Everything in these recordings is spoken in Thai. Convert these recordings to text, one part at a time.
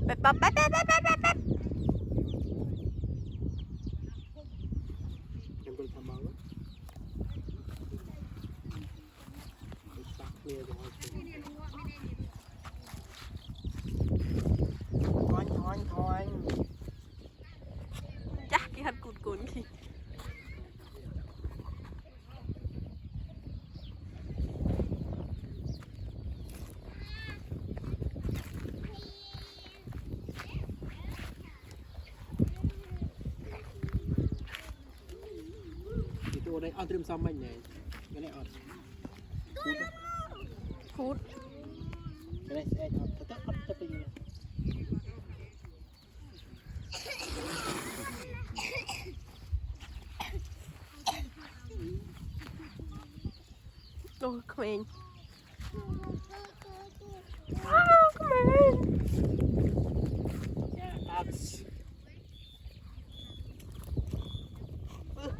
ไปปั๊บไปไปไปไปไปไป ยังเป็นทำมาแล้วตักเนี่ยจะมาชมทอน จ้ากี่ฮันกุนกุนขี้ตัวได้เอาเตรียมซ้ำมันไงก็ได้เอาพูดก็ได้เอาจะไปยังไง โอ้ขมงว้าวขมง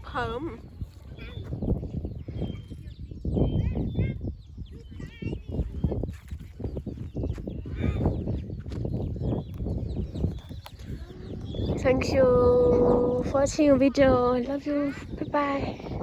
เพิ่มThank you for watching video. I love you. Bye bye.